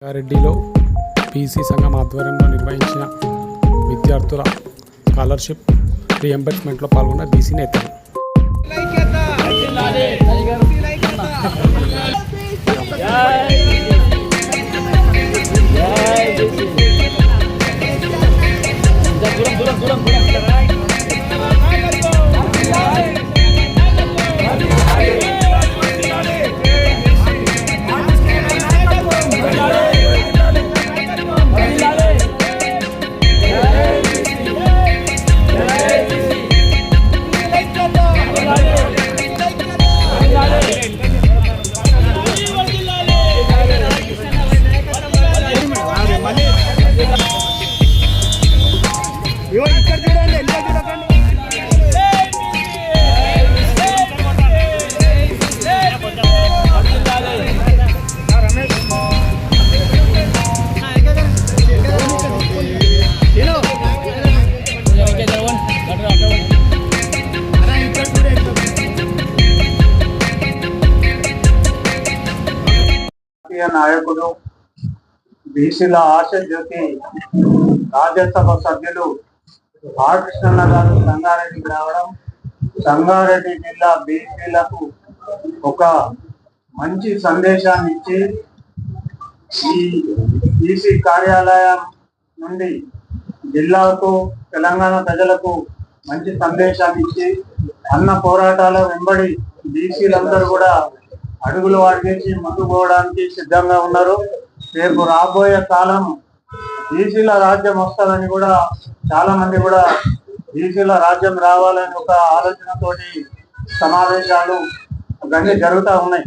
రంగారెడ్డిలో BC సంఘం ఆధ్వర్యంలో నిర్వహించిన విద్యార్థుల స్కాలర్షిప్ రీఎంబర్స్మెంట్లో పాల్గొన్న బీసీ నేతలు. నాయకుడు బీసీల ఆశ జ్యోతి రాజ్యసభ సభ్యులు ఆర్ కృష్ణన్న గారు సంగారెడ్డికి రావడం, సంగారెడ్డి జిల్లా బీసీలకు ఒక మంచి సందేశాన్ని ఇచ్చి ఈ బీసీ కార్యాలయం నుండి జిల్లాకు తెలంగాణ ప్రజలకు మంచి సందేశాన్ని ఇచ్చి అన్న పోరాటాల వెంబడి బీసీలందరూ కూడా అడుగులు అడిగేసి ముందుకు పోవడానికి సిద్ధంగా ఉన్నారు. రేపు రాబోయే కాలం బీసీల రాజ్యం వస్తుందని కూడా చాలా మంది కూడా బీసీల రాజ్యం రావాలని ఒక ఆలోచనతోటి సమావేశాలు అవన్నీ జరుగుతూ ఉన్నాయి.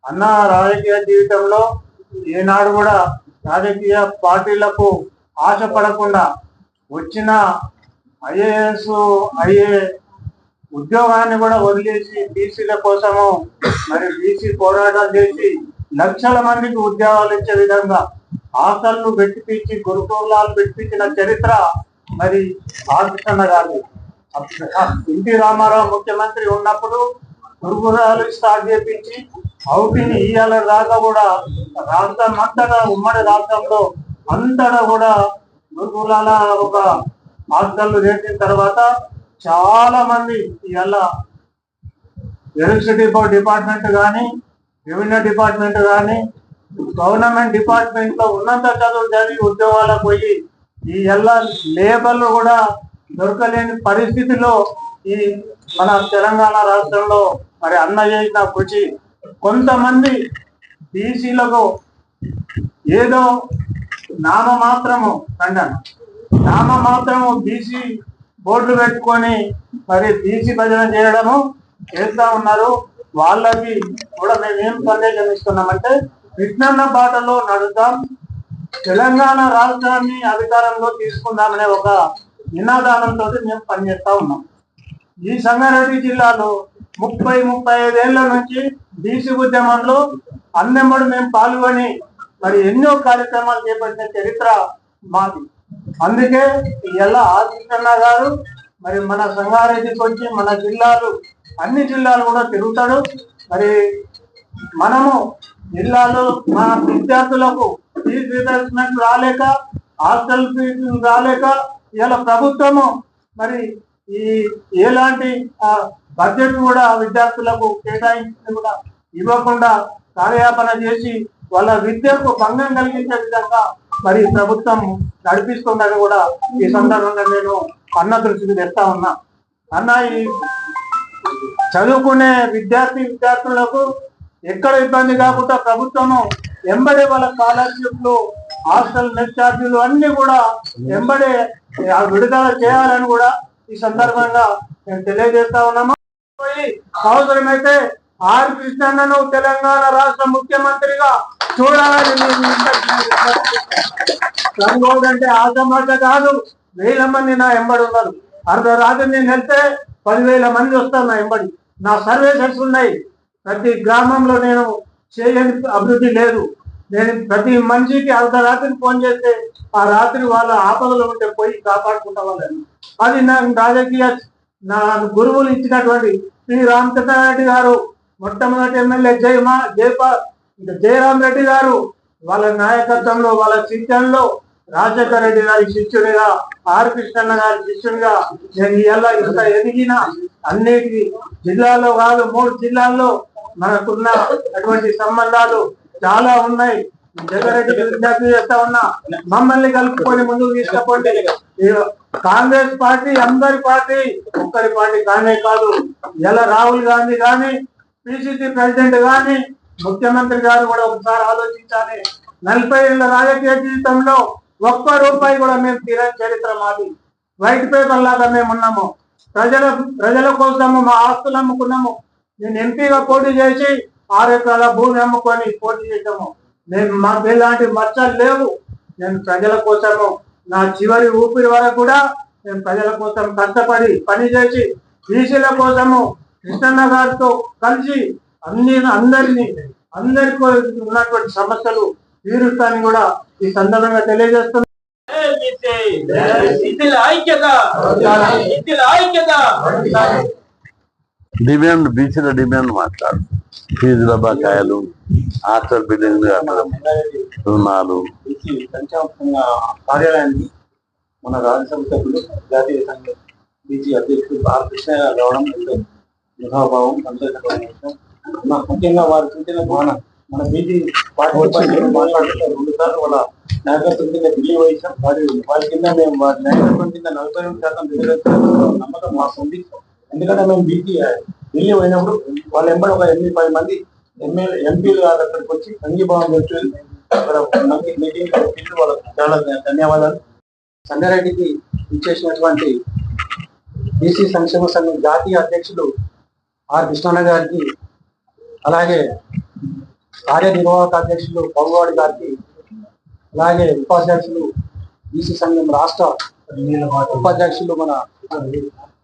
అన్న రాజకీయ జీవితంలో ఈనాడు కూడా రాజకీయ పార్టీలకు ఆశపడకుండా వచ్చిన ఐఏఎస్ ఐఏ ఉద్యోగాన్ని కూడా వదిలేసి బీసీల కోసము మరి బీసీ పోరాటం చేసి లక్షల మందికి ఉద్యోగాలు ఇచ్చే విధంగా హాస్టళ్లు పెట్టిపించి గురుకులాలు పెట్టించిన చరిత్ర మరి ఆర్ కృష్ణన్న గారు. ఎన్టీ రామారావు ముఖ్యమంత్రి ఉన్నప్పుడు గురుకులాలు స్టార్ట్ చేపించి అవుటిని ఇయ్యాల దాకా కూడా రాష్ట్రం అంతటా ఉమ్మడి రాష్ట్రంలో అంతటా కూడా గురుకులాల ఒక హాస్టళ్లు చేసిన తర్వాత చాలా మంది ఇవాళ ఎలక్ట్రిసిటీ బోర్డ్ డిపార్ట్మెంట్ కానీ రెవెన్యూ డిపార్ట్మెంట్ కానీ గవర్నమెంట్ డిపార్ట్మెంట్ లో ఉన్నంత చదువు చదివి ఉద్యోగాలకు పోయి ఈ ఎలా లేబర్లు కూడా దొరకలేని పరిస్థితిలో ఈ మన తెలంగాణ రాష్ట్రంలో మరి అన్న చేసిన కృషి కొంతమంది బీసీలకు ఏదో నామమాత్రము బీసీ బోర్డులు పెట్టుకొని మరి బీసీ భజన చేయడము చేస్తా ఉన్నారు. వాళ్ళకి కూడా మేమేం సందేశం ఇస్తున్నామంటే కృష్ణన్న బాటలో నడుద్దాం, తెలంగాణ రాష్ట్రాన్ని అధికారంలో తీసుకుందామనే ఒక నినాదానంతో మేము పనిచేస్తా ఉన్నాం. ఈ సంగారెడ్డి జిల్లాలో 35 ఏళ్ల నుంచి బీసీ ఉద్యమంలో అన్నెమ్మడు మేము పాల్గొని మరి ఎన్నో కార్యక్రమాలు చేపట్టిన చరిత్ర మాది. అందుకే ఇలా ఆర్ కృష్ణన్న గారు మరి మన సంగారెడ్డికి వచ్చి మన జిల్లాలు అన్ని జిల్లాలు కూడా తిరుగుతాడు. మరి మనము జిల్లాలో మన విద్యార్థులకు ఫీజు రీయింబర్స్మెంట్ రాలేక, హాస్టల్ ఫీజు రాలేక ఇలా ప్రభుత్వము మరి ఈ ఎలాంటి బడ్జెట్ కూడా విద్యార్థులకు కేటాయించి కూడా ఇవ్వకుండా కార్యాపన చేసి వాళ్ళ విద్యకు భంగం కలిగించే విధంగా మరి ప్రభుత్వం నడిపిస్తుందని కూడా ఈ సందర్భంగా నేను అన్న దృష్టికి తెస్తా ఉన్నా. అన్న ఈ చదువుకునే విద్యార్థులకు ఎక్కడ ఇబ్బంది కాకుండా ప్రభుత్వము ఎంబడే వాళ్ళ స్కాలర్షిప్లు, హాస్టల్ మెస్ ఛార్జీలు అన్ని కూడా ఎంబడే విడుదల చేయాలని కూడా ఈ సందర్భంగా మేము తెలియజేస్తా ఉన్నాము. అవసరమైతే ఆర్ కృష్ణన్నను తెలంగాణ రాష్ట్ర ముఖ్యమంత్రిగా చూడాలని అంటే ఆశమాట కాదు. 1000 మంది నా ఎంబడి ఉన్నారు. అర్ధరాత్రి నేను వెళ్తే 10,000 మంది వస్తారు నా ఎంబడి. నా సర్వీసెస్ ఉన్నాయి. ప్రతి గ్రామంలో నేను చేయని అభివృద్ధి లేదు. నేను ప్రతి మనిషికి అర్ధరాత్రి ఫోన్ చేస్తే ఆ రాత్రి వాళ్ళ ఆపదలో ఉంటే పోయి కాపాడుకుంటా వాళ్ళని. అది నా రాజకీయ నా గురువులు ఇచ్చినటువంటి శ్రీ రామచంద్రారెడ్డి గారు, మొట్టమొదటి ఎమ్మెల్యే జయరాం రెడ్డి గారు, వాళ్ళ నాయకత్వంలో వాళ్ళ శిక్షణలో రాజశేఖర రెడ్డి గారి శిష్యుడిగా, ఆర్ కృష్ణన్న గారి శిష్యుడిగా నేను ఇలా ఇంత ఎదిగిన అన్నిటి జిల్లాలో కాదు 3 జిల్లాల్లో మనకున్న అటువంటి సంబంధాలు చాలా ఉన్నాయి. జగ్గారెడ్డికి విజ్ఞప్తి చేస్తా ఉన్నా, మమ్మల్ని కలుపుకొని ముందుకు తీసుకపోండి. కాంగ్రెస్ పార్టీ అందరి పార్టీ, ఒక్కరి పార్టీ కానే కాదు. ఇలా రాహుల్ గాంధీ గాని, పిసిసి ప్రెసిడెంట్ గాని, ముఖ్యమంత్రి గారు కూడా ఒకసారి ఆలోచించాలి. 40 ఏళ్ల రాజకీయ జీవితంలో ఒక్క రూపాయి కూడా మేము తీరని చరిత్ర మాది. వైట్ పేపర్ లాగా మేము ఉన్నాము. ప్రజల కోసము మా ఆస్తులు అమ్ముకున్నాము. నేను ఎంపీగా పోటీ చేసి 6 ఎకరాల భూమి అమ్ముకొని పోటీ చేసాము. మాకు ఎలాంటి మచ్చలు లేవు. నేను ప్రజల కోసము నా చివరి ఊపిరి వరకు కూడా నేను ప్రజల కోసం కష్టపడి పనిచేసి బీసీల కోసము కృష్ణన్న గారితో కలిసి అందరికీ ఉన్నటువంటి సమస్యలు తీరుస్తానని కూడా ఈ సందర్భంగా తెలియజేస్తున్నాను. డిమాండ్ బీసీల డిమాండ్ మాట్లాడు. ఫీజుల బకాయిలు, హాస్టల్ బిల్డింగ్ కట్టడం, రుణాలు. కార్యాలయానికి మన రాజ్యసభ సభ్యులు జాతీయ సంఘం బీసీ అధ్యక్షుడు ఆర్ కృష్ణ గారు రావడం ఎంతో ముఖాభావం, సంతోషకరమైన విషయం. ముఖ్యంగా వారి సూచన ద్వారా మన బీసీ పార్టీ మాట్లాడుతూ 2 సార్లు వాళ్ళ నాయకత్వం కింద ఢిల్లీ వహించాం. వారి కింద మేము వారి నాయకత్వం కింద 49% రిజర్వేషన్ నమ్మకం మాకు ఉంది. ఎందుకంటే మేము బీసీ ఢిల్లీ పోయినప్పుడు వాళ్ళ ఎంబడి ఒక 8-10 మంది ఎంపీలు అక్కడికి వచ్చి సంఘీభావం వచ్చి అక్కడ మీటింగ్ వాళ్ళకు చాలా ధన్యవాదాలు. సంగారెడ్డికి ఇచ్చేసినటువంటి బీసీ సంక్షేమ సంఘం జాతీయ అధ్యక్షులు ఆర్ కృష్ణన్న గారికి, అలాగే కార్యనిర్వాహక అధ్యక్షులు పౌవాడి గారికి, అలాగే ఉపాధ్యక్షులు బీసీ సంఘం రాష్ట్ర ఉపాధ్యక్షులు మన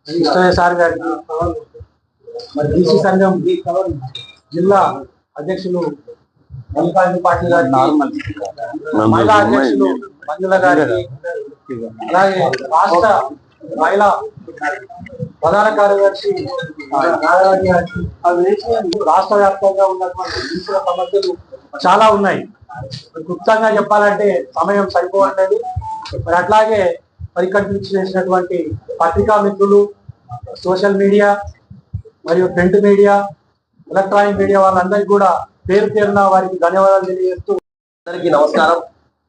కృష్ణయ్య సార్ గారికి, మరి బీసీ సంఘం జిల్లా అధ్యక్షులు మల్లికార్జున పాటిల్ గారికి, మహిళా అధ్యక్షులు మంజుల గారికి, అలాగే రాష్ట్ర మహిళా ప్రధాన కార్యదర్శి నారాయణ గారికి, రాష్ట్ర వ్యాప్తంగా ఉన్నటువంటి బీసీల సమస్యలు చాలా ఉన్నాయి. క్లుప్తంగా చెప్పాలంటే సమయం సరిపోవట్లేదు. మరి అట్లాగే పరికల్పించి చేసినటువంటి పత్రికా మిత్రులు, సోషల్ మీడియా మరియు ప్రింట్ మీడియా, ఎలక్ట్రానిక్ మీడియా వాళ్ళందరికీ కూడా పేరు పేరున వారికి ధన్యవాదాలు తెలియజేస్తూ అందరికీ నమస్కారం.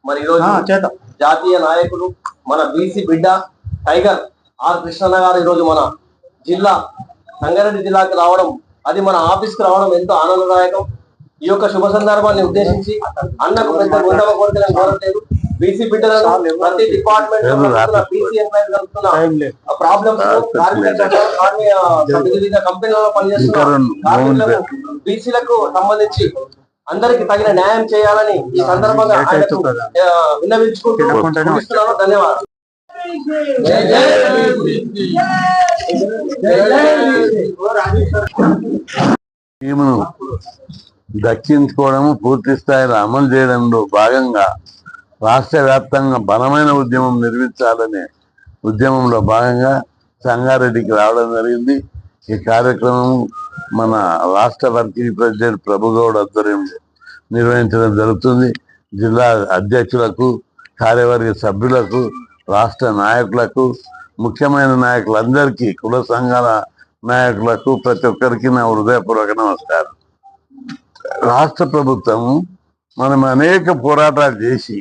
మరి ఈరోజు జాతీయ నాయకులు మన బీసీ బిడ్డ టైగర్ ఆర్ కృష్ణన్న గారు ఈరోజు మన జిల్లా సంగారెడ్డి జిల్లాకి రావడం, అది మన ఆఫీస్కి రావడం ఎంతో ఆనందదాయకం. ఈ యొక్క శుభ సందర్భాన్ని ఉద్దేశించి అన్నకు పెద్ద గుండవ కోరికలను కోరట్లేదు. బీసీ బిడ్డలను ప్రతి డిపార్ట్మెంట్ బీసీ ఎంప్లాయీస్ జరుగుతున్న ప్రాబ్లమ్స్, వివిధ కంపెనీలలో పనిచేస్తున్న బీసీలకు సంబంధించి అందరికి తగిన న్యాయం చేయాలని ఈ సందర్భంగా విన్నవించుకుంటున్నాను. ధన్యవాదాలు. స్కీమును దక్కించుకోవడం, పూర్తి స్థాయిలో అమలు చేయడంలో భాగంగా రాష్ట్ర వ్యాప్తంగా బలమైన ఉద్యమం నిర్మించాలనే ఉద్యమంలో భాగంగా సంగారెడ్డికి రావడం జరిగింది. ఈ కార్యక్రమం మన రాష్ట్ర వర్కింగ్ ప్రెసిడెంట్ ప్రభుగౌడ్ ఆధ్వర్యంలో నిర్వహించడం జరుగుతుంది. జిల్లా అధ్యక్షులకు, కార్యవర్గ సభ్యులకు, రాష్ట్ర నాయకులకు, ముఖ్యమైన నాయకులందరికీ, కుల సంఘాల నాయకులకు, ప్రతి ఒక్కరికి నా హృదయపూర్వక నమస్కారం. రాష్ట్ర ప్రభుత్వం మనం అనేక పోరాటాలు చేసి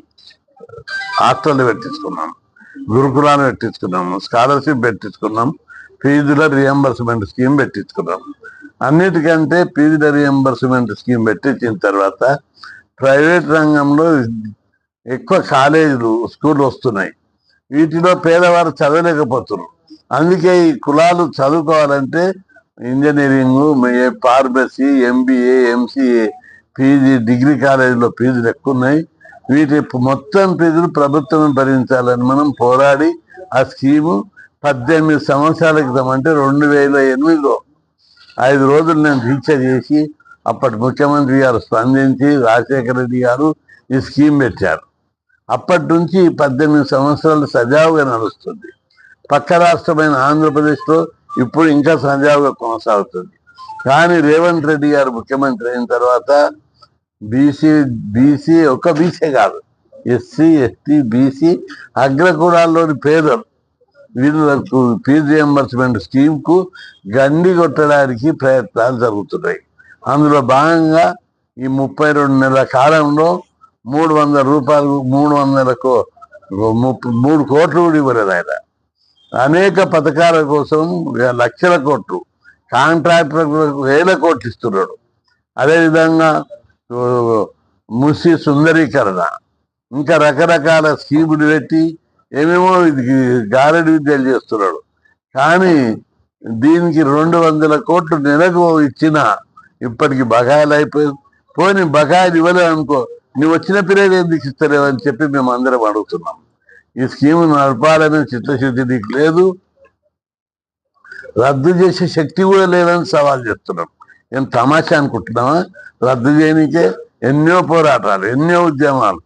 హాస్టల్ పెట్టించుకున్నాం, గురుకులాలు పెట్టించుకున్నాము, స్కాలర్షిప్ పెట్టించుకున్నాం, ఫీజుల రియంబర్స్మెంట్ స్కీమ్ పెట్టించుకున్నాం. అన్నిటికంటే ఫీజుల రియంబర్స్మెంట్ స్కీమ్ పెట్టించిన తర్వాత ప్రైవేట్ రంగంలో ఎక్కువ కాలేజీలు, స్కూళ్ళు వస్తున్నాయి. వీటిలో పేదవారు చదవలేకపోతున్నారు. అందుకే ఈ కులాలు చదువుకోవాలంటే engineering, pharmacy, MBA, MCA PG, degree కాలేజీలో ఫీజులు ఎక్కువ ఉన్నాయి. వీటి మొత్తం ఫీజులు ప్రభుత్వం భరించాలని మనం పోరాడి ఆ స్కీము 18 సంవత్సరాల క్రితం, అంటే 2008లో 5 రోజులు నేను దీక్ష చేసి అప్పటి ముఖ్యమంత్రి గారు స్పందించి రాజశేఖర రెడ్డి గారు ఈ స్కీమ్ పెట్టారు. అప్పటి నుంచి 18 సంవత్సరాలు సజావుగా నడుస్తుంది. పక్క రాష్ట్రమైన ఆంధ్రప్రదేశ్లో ఇప్పుడు ఇంకా సజావుగా కొనసాగుతుంది. కానీ రేవంత్ రెడ్డి గారు ముఖ్యమంత్రి అయిన తర్వాత బీసీ బీసీ ఒక్క బీసీ కాదు, ఎస్సీ ఎస్టీ బీసీ అగ్రకులాల్లోని పేదలు వీళ్ళకు ఫీజు రియంబర్స్మెంట్ స్కీమ్కు గండి కొట్టడానికి ప్రయత్నాలు జరుగుతున్నాయి. అందులో భాగంగా ఈ 32 నెలల కాలంలో 300 రూపాయలు 3 కోట్లు కూడా ఇవ్వలేదు ఆయన. అనేక పథకాల కోసం లక్షల కోట్లు, కాంట్రాక్టర్లకు 1000 కోట్లు ఇస్తున్నాడు. అదేవిధంగా ముసి సుందరీకరణ, ఇంకా రకరకాల స్కీములు పెట్టి ఏమేమో గారెడి విద్యలు చేస్తున్నాడు. కానీ దీనికి 200 కోట్లు నెలకు ఇచ్చినా ఇప్పటికి బకాయిలు అయిపోయి పోనీ బకాయిలు ఇవ్వలేదు అనుకో, నువ్వు వచ్చిన పీరియడ్ ఎందుకు ఇస్తలేవు అని చెప్పి మేము అందరం అడుగుతున్నాం. ఈ స్కీమ్ నడపాలనే చిత్తశుద్ధి నీకు లేదు, రద్దు చేసే శక్తి కూడా లేదని సవాల్ చేస్తున్నాం. ఏం తమాషా అనుకుంటున్నావా? రద్దు చేయనికే ఎన్నో పోరాటాలు, ఎన్నో ఉద్యమాలు.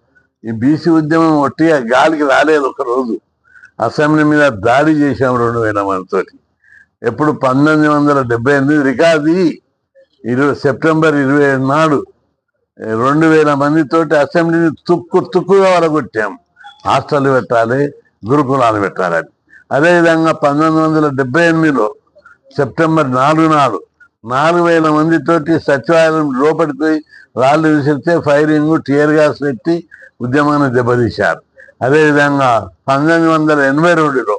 ఈ బీసీ ఉద్యమం ఒట్టిగా గాలికి రాలేదు. ఒకరోజు అసెంబ్లీ మీద దాడి చేశాం 2000 మందితోటి. ఎప్పుడు 1978 రికార్డు సెప్టెంబర్ 27 నాడు 2000 మందితోటి అసెంబ్లీని తుక్కుగా వలగొట్టాం. హాస్టల్ పెట్టాలి, గురుకులాలు పెట్టాలని. అదేవిధంగా 1978లో సెప్టెంబర్ 4 నాడు 4000 మందితోటి సచివాలయం లోపలికి పోయి రాళ్ళు విసిరితే ఫైరింగ్, టియర్ గ్యాస్ పెట్టి ఉద్యమాన్ని దెబ్బతీశారు. అదేవిధంగా 1982లో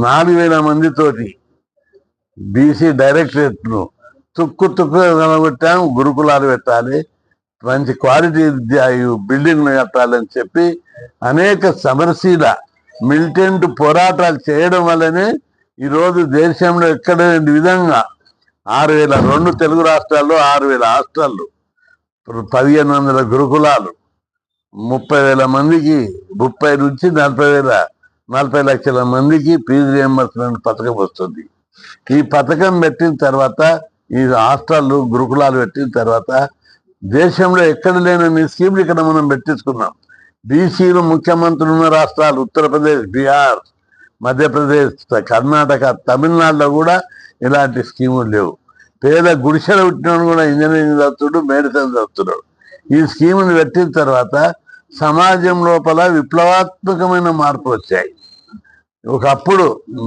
4000 మందితోటి బీసీ డైరెక్టరేట్ను తుక్కుగా కలగొట్టాం. గురుకులాలు పెట్టాలి, మంచి క్వాలిటీ బిల్డింగ్లు కట్టాలని చెప్పి అనేక సమరశీల మిలిటెంట్ పోరాటాలు చేయడం వల్లనే ఈరోజు దేశంలో ఎక్కడ విధంగా 6002 తెలుగు రాష్ట్రాల్లో 6000 హాస్టళ్ళు, 1500 గురుకులాలు, 30,000 మందికి 30 నుంచి 40 లక్షల మందికి ఫీజు రియంబర్స్మెంట్ పథకం వస్తుంది. ఈ పథకం పెట్టిన తర్వాత, ఈ హాస్టళ్ళు గురుకులాలు పెట్టిన తర్వాత దేశంలో ఎక్కడ లేని స్కీమ్లు ఇక్కడ మనం పెట్టించుకున్నాం. బీసీలు ముఖ్యమంత్రులు ఉన్న రాష్ట్రాలు ఉత్తరప్రదేశ్, బీహార్, మధ్యప్రదేశ్, కర్ణాటక, తమిళనాడులో కూడా ఇలాంటి స్కీములు లేవు. పేద గుడిసెలు పుట్టినోడు కూడా ఇంజనీరింగ్ చదువుతుడు, మెడిసిన్ చదువుతున్నాడు. ఈ స్కీముని పెట్టిన తర్వాత సమాజం లోపల విప్లవాత్మకమైన మార్పులు వచ్చాయి. ఒకప్పుడు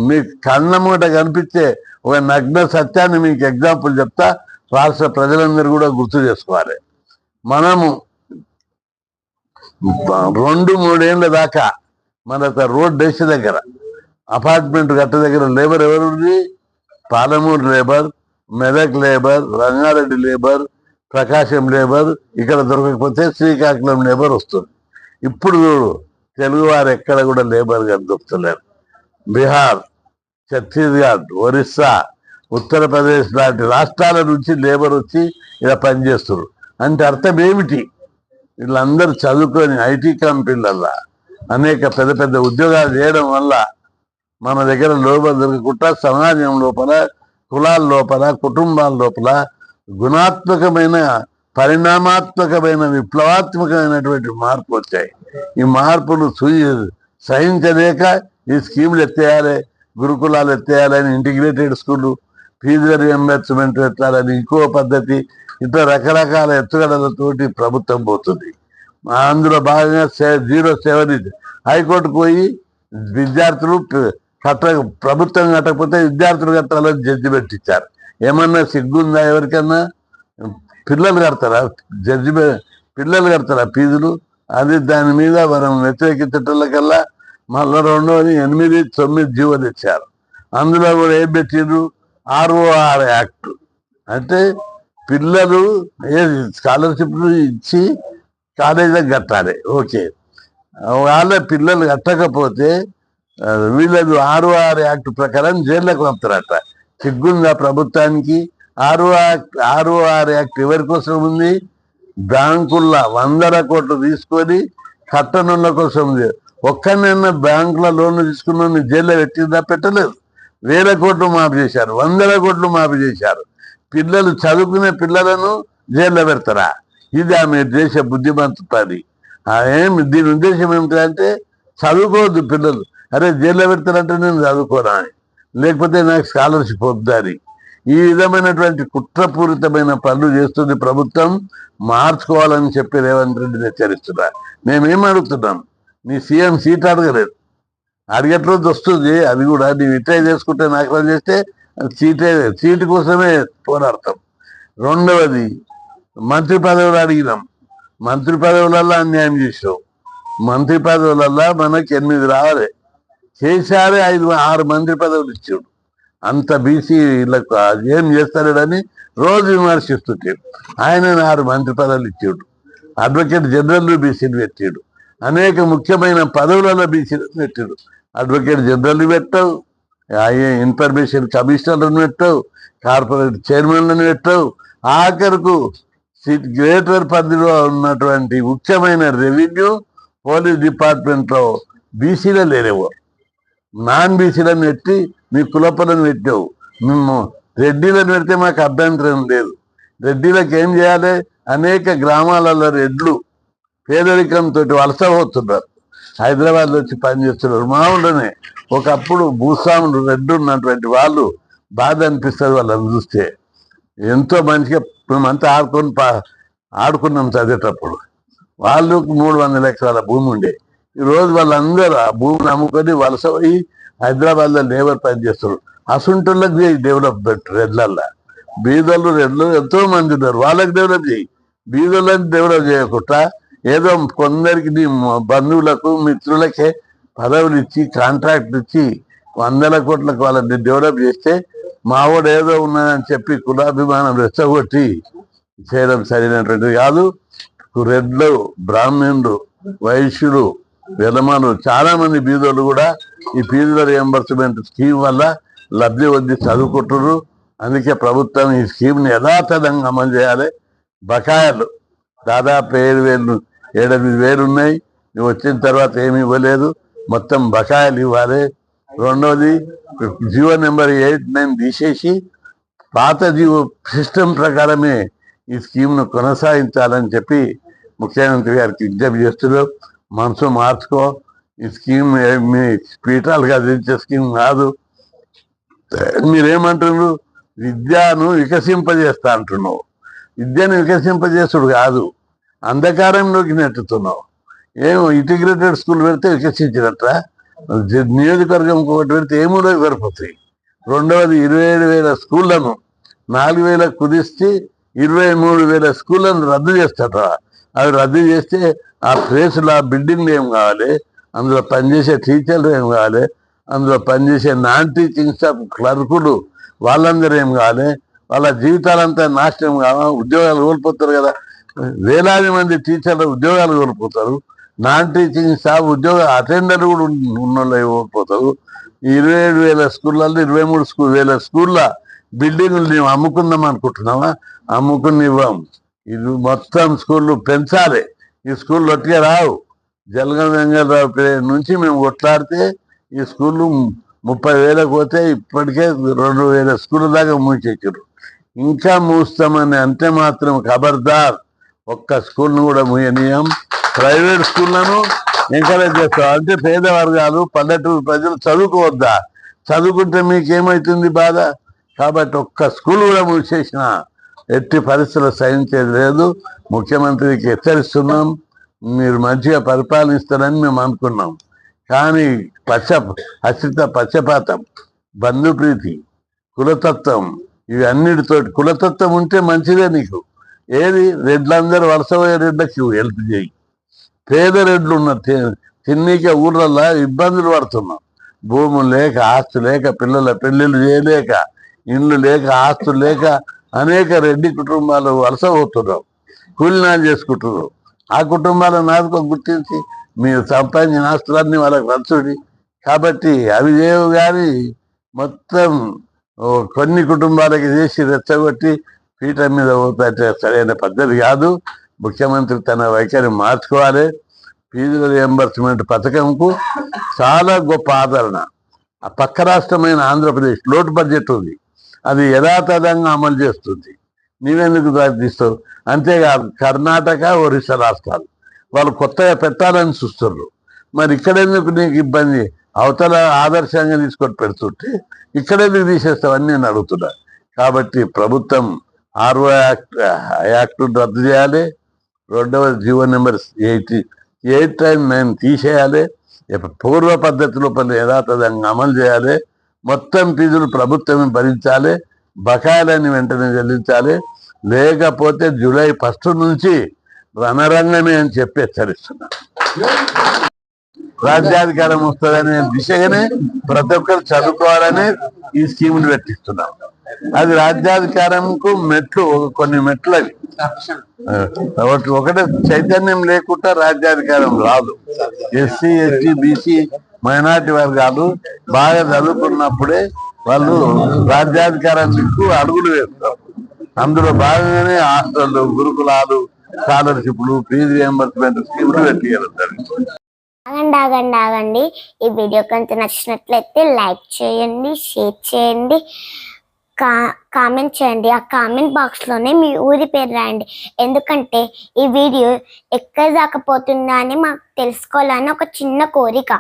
మీకు కళ్ళ మూట కనిపించే ఒక నగ్న సత్యాన్ని మీకు ఎగ్జాంపుల్ చెప్తా, రాష్ట్ర ప్రజలందరూ కూడా గుర్తు చేసుకోవాలి. మనము 2-3 ఏళ్ళ దాకా మన రోడ్ దేశ దగ్గర అపార్ట్మెంట్ గట్ట దగ్గర లేబర్ ఎవరుంది? Palamuru labour, Medak labour, Rangareddy labour, Prakasam labour, ఇక్కడ దొరకకపోతే శ్రీకాకుళం లేబర్ వస్తుంది. ఇప్పుడు తెలుగు వారు ఎక్కడ కూడా లేబర్ గా దొరుకుతలేరు. బీహార్, ఛత్తీస్గఢ్, ఒరిస్సా, ఉత్తరప్రదేశ్ లాంటి రాష్ట్రాల నుంచి లేబర్ వచ్చి ఇలా పనిచేస్తున్నారు. అంటే అర్థం ఏమిటి? వీళ్ళందరూ చదువుకొని ఐటీ కంపెనీలల్లా అనేక పెద్ద పెద్ద ఉద్యోగాలు చేయడం వల్ల మన దగ్గర లోబర్ దొరకకుండా సమాజం లోపల, కులాల లోపల, కుటుంబాల లోపల గుణాత్మకమైన, పరిణామాత్మకమైన, విప్లవాత్మకమైనటువంటి మార్పు వచ్చాయి. ఈ మార్పులు సహించలేక ఈ స్కీములు ఎత్తేయాలి, గురుకులాలు ఎత్తేయాలని, ఇంటిగ్రేటెడ్ స్కూళ్ళు, ఫీజు రియంబర్స్మెంట్ పెట్టాలని ఇంకో పద్ధతి, ఇట్లా రకరకాల ఎత్తుగడలతోటి ప్రభుత్వం పోతుంది. అందులో భాగంగా 07 హైకోర్టుకు పోయి విద్యార్థులు ప్రభుత్వం కట్టకపోతే విద్యార్థులు కట్టాలని జడ్జిమెంట్ ఇచ్చారు. ఏమన్నా సిగ్గుందా ఎవరికన్నా? పిల్లలు కడతారా పిల్లలు కడతారా ఫీజులు? అది దాని మీద మనం వ్యతిరేకించటంకల్లా మళ్ళీ 8-9 జీవోలు ఇచ్చారు. అందులో కూడా ఏం పెట్టిండ్రు? ROR act. అంటే పిల్లలు స్కాలర్షిప్లు ఇచ్చి కాలేజీలకు కట్టాలి. ఓకే, వాళ్ళ పిల్లలు కట్టకపోతే వీళ్ళది ROR యాక్ట్ ప్రకారం జైల్లోకి పంపుతారట. సిగ్గుందా ప్రభుత్వానికి? ROR యాక్ట్ ఎవరి కోసం ఉంది? బ్యాంకుల్లో 100 కోట్లు తీసుకొని కట్టనున్న కోసం ఉంది. ఒక్కనైనా బ్యాంకుల లోన్లు తీసుకున్న జైల్లో పెట్టిందా? పెట్టలేదు. 1000 కోట్లు మాఫీ చేశారు, 100 కోట్లు మాఫీ చేశారు. పిల్లలు చదువుకునే పిల్లలను జైల్లో పెడతారా? ఇది ఆమె దేశ బుద్ధిమంత పని. దీని ఉద్దేశం ఏమిటంటే చదువుకోవద్దు పిల్లలు. అరే జైల్లో పెడతారంటే నేను చదువుకోరా అని, లేకపోతే నాకు స్కాలర్షిప్ వద్దని. ఈ విధమైనటువంటి కుట్రపూరితమైన పనులు చేస్తుంది ప్రభుత్వం. మార్చుకోవాలని చెప్పి రేవంత్ రెడ్డిని హెచ్చరిస్తున్నా. మేమేం అడుగుతున్నాం, నీ సీఎం సీట్ అడగలేదు, అడిగట్రోజు వస్తుంది. అది కూడా నీ విట్రై చేసుకుంటే నాకు చేస్తే సీటు కోసమే పోరాడతాం. రెండవది, మంత్రి పదవులు అడిగినాం, మంత్రి పదవులల్లో అన్యాయం చేసావు. మంత్రి పదవులల్లో మనకి 8 రావాలి, కేసీఆర్ 5-6 మంత్రి పదవులు ఇచ్చాడు. అంత బీసీలకు ఏం చేస్తాడని రోజు విమర్శిస్తుంటాడు. ఆయన 6 మంత్రి పదవులు ఇచ్చాడు. అడ్వకేట్ జనరల్ బీసీలు పెట్టాడు. అనేక ముఖ్యమైన పదవులలో బీసీలు పెట్టాడు. అడ్వకేట్ జనరల్ పెట్టావు, ఇన్ఫర్మేషన్ కమిషనర్లను పెట్టావు, కార్పొరేట్ చైర్మన్లను పెట్టావు. ఆఖరుకు గ్రేటర్ పరిధిలో ఉన్నటువంటి ముఖ్యమైన రెవెన్యూ, పోలీస్ డిపార్ట్మెంట్లో బీసీలో లేరేవారు. నాన్ బీసీలను పెట్టి మీ కులపలను పెట్టావు. మేము రెడ్డిలను పెడితే మాకు అభ్యంతరం లేదు. రెడ్డిలకు ఏం చేయాలి? అనేక గ్రామాలలో రెడ్లు పేదరికంతో వలస పోతున్నారు, హైదరాబాద్లో వచ్చి పనిచేస్తున్నారు. మా ఊళ్ళోనే ఒకప్పుడు భూస్వాములు రెడ్డు ఉన్నటువంటి వాళ్ళు బాధ అనిపిస్తుంది వాళ్ళని చూస్తే. ఎంతో మంచిగా మేమంతా ఆడుకున్నాం చదివేటప్పుడు. వాళ్ళు 300 ఎకరాల భూమి ఉండే. ఈరోజు వాళ్ళందరూ ఆ భూమిని అమ్ముకొని వలస పోయి హైదరాబాద్లో లేబర్ పనిచేస్తారు. అసుంటులకు చేయి డెవలప్మెంట్. రెడ్లల్లా బీదలు రెడ్లు ఎంతో మంది ఉన్నారు, వాళ్ళకి డెవలప్ చేయి. బీదోళ్ళని డెవలప్ చేయకుండా ఏదో కొందరికి నీ బంధువులకు మిత్రులకే పదవులు ఇచ్చి కాంట్రాక్ట్లు ఇచ్చి 100 కోట్లకు వాళ్ళని డెవలప్ చేస్తే మావాడు ఏదో ఉన్నదని చెప్పి కులాభిమానం రెచ్చగొట్టి చేయడం సరైనటువంటిది కాదు. రెడ్లు, బ్రాహ్మణులు, వైశ్యులు, వెలమలు చాలా మంది బీదోళ్ళు కూడా ఈ ఫీజుల రియంబర్స్మెంట్ స్కీమ్ వల్ల లబ్ధి పొంది చదువుకుంటున్నారు. అందుకే ప్రభుత్వం ఈ స్కీమ్ని యథాతథంగా అమలు చేయాలి. బకాయిలు దాదాపు 7,000-8,000 ఉన్నాయి. నువ్వు వచ్చిన తర్వాత ఏమి ఇవ్వలేదు, మొత్తం బకాయిలు ఇవ్వాలి. రెండవది, జీవో నెంబర్ 8-9 తీసేసి పాత జీవో సిస్టమ్ ప్రకారమే ఈ స్కీమ్ను కొనసాగించాలని చెప్పి ముఖ్యమంత్రి గారికి విజ్ఞప్తి చేస్తున్నారు. మనసు మార్చుకో, ఈ స్కీమ్ మీ పీఠాలుగా దించే స్కీమ్ కాదు. మీరేమంటున్నారు? విద్యను వికసింపజేస్తా అంటున్నావు. విద్యను వికసింపజేస్తుడు కాదు, అంధకారంలోకి నెట్టుతున్నావు. ఏమో ఇంటిగ్రేటెడ్ స్కూల్ పెడితే వికసించినట్ట, నియోజకవర్గం ఒకటి పెడితే ఏమూడో సరిపోతాయి. రెండవది, 27,000 స్కూళ్లను 4,000 కుదిస్తే 23,000 స్కూళ్లను రద్దు చేస్తాట. అవి రద్దు చేస్తే ఆ ప్లేసులు, ఆ బిల్డింగ్లు ఏం కావాలి, అందులో పనిచేసే టీచర్లు ఏం కావాలి, అందులో పనిచేసే నాన్ టీచింగ్ స్టాఫ్ క్లర్కులు వాళ్ళందరూ ఏం కావాలి, వాళ్ళ జీవితాలంతా నాశనం కావాలి, ఉద్యోగాలు కోల్పోతారు కదా. వేలాది మంది టీచర్లు ఉద్యోగాలు కోల్పోతారు, నాన్ టీచింగ్ స్టాఫ్ ఉద్యోగ అటెండర్ కూడా ఉన్నోళ్ళు కోల్పోతారు. 27,000 స్కూళ్ళల్లో 23,000 స్కూళ్ళ బిల్డింగ్లు మేము అమ్ముకుందాం అనుకుంటున్నామా? అమ్ముకుని ఇవ్వం. ఇది మొత్తం స్కూళ్ళు పెంచాలి. ఈ స్కూళ్ళు ఒట్టిగా రావు. జలగం వెంగళరావు నుంచి మేము కొట్లాడితే ఈ స్కూళ్ళు 30,000 పోతే ఇప్పటికే 2,000 స్కూళ్ళ దాకా మూసేసారు. ఇంకా మూస్తామని అంటే మాత్రం ఖబర్దార్, ఒక్క స్కూల్ను కూడా మూయనీయం. ప్రైవేట్ స్కూళ్ళను ఎంకరేజ్ చేస్తాం. అంటే పేద వర్గాలు, పల్లెటూరు ప్రజలు చదువుకోవద్దా? చదువుకుంటే మీకేమవుతుంది బాధ? కాబట్టి ఒక్క స్కూల్ కూడా మూసేసిన ఎట్టి పరిస్థితుల్లో సహించేది లేదు. ముఖ్యమంత్రికి హెచ్చరిస్తున్నాం, మీరు మంచిగా పరిపాలిస్తారని మేము అనుకున్నాం. కానీ పక్షపాతం, బంధుప్రీతి, కులతత్వం, ఇవి అన్నిటితోటి, కులతత్వం ఉంటే మంచిదే నీకు. ఏది రెడ్లందరూ వలసపోయే రెడ్లకి హెల్ప్ చేయి. పేద రెడ్లు ఉన్న తిన్నీకే ఊర్లల్లో ఇబ్బందులు పడుతున్నాం. భూములు లేక, ఆస్తు లేక, పిల్లల పెళ్లిళ్ళు చేయలేక, ఇండ్లు లేక, ఆస్తులు లేక అనేక రెడ్డి కుటుంబాలు వలస పోతున్నాం, కూలినాలు చేసుకుంటున్నారు. ఆ కుటుంబాలను నాదుకో గుర్తించి మీరు సంపాదించిన ఆస్తులన్నీ వాళ్ళకి పంచుడి. కాబట్టి అవి లేవు కానీ మొత్తం కొన్ని కుటుంబాలకి చేసి రెచ్చగొట్టి పీఠం మీద పోతే సరైన పద్ధతి కాదు. ముఖ్యమంత్రి తన వైఖరి మార్చుకోవాలి. ఫీజుల రియంబర్స్మెంట్ పథకంకు చాలా గొప్ప ఆదరణ. ఆ పక్క రాష్ట్రమైన ఆంధ్రప్రదేశ్ లోటు బడ్జెట్ ఉంది, అది యథాతథంగా అమలు చేస్తుంది. నీవెందుకు తీస్తావు? అంతేకాదు, కర్ణాటక, ఒరిస్సా రాష్ట్రాలు వాళ్ళు కొత్తగా పెట్టాలని చూస్తున్నారు. మరి ఇక్కడెందుకు నీకు ఇబ్బంది? అవతల ఆదర్శంగా తీసుకొని పెడుతుంటే ఇక్కడెందుకు తీసేస్తావు అని నేను అడుగుతున్నా. కాబట్టి ప్రభుత్వం ఆర్ఓ యాక్ట్ రద్దు చేయాలి. రెండవ జీవో నెంబర్ 8 అండ్ 9 తీసేయాలి. పూర్వ పద్ధతి లోపల యథాతథంగా అమలు చేయాలి. మొత్తం ఫీజులు ప్రభుత్వమే భరించాలి. బకాయిలని వెంటనే చెల్లించాలి. లేకపోతే జూలై 1 నుంచి రణరంగమే అని చెప్పి హెచ్చరిస్తున్నా. రాజ్యాధికారం వస్తుందనే దిశగానే ప్రతి ఒక్కరు చదువుకోవాలని ఈ స్కీములు పెట్టిస్తున్నాం. అది రాజ్యాధికారంకు మెట్లు, కొన్ని మెట్లు అవి. ఒకటే చైతన్యం లేకుండా రాజ్యాధికారం రాదు. ఎస్సీ, ఎస్టీ, బీసీ, మైనార్టీ వర్గాలు బాగా చదువుకున్నప్పుడే వాళ్ళు రాజ్యాధికారానికి అడుగులు వేస్తారు. అందులో భాగంగానే హాస్టళ్ళు, గురుకులాలు, స్కాలర్షిప్లు, ఫీజు రియంబర్స్మెంట్ స్కీములు పెట్టగలుగుతారు. ఆగండి. ఈ వీడియో కనుక నచ్చినట్లయితే లైక్ చేయండి, షేర్ చేయండి, కామెంట్ చేయండి. ఆ కామెంట్ బాక్స్లోనే మీ ఊరి పేరు రాయండి. ఎందుకంటే ఈ వీడియో ఎక్కడ దాకా పోతుందా అని మాకు తెలుసుకోవాలని ఒక చిన్న కోరిక.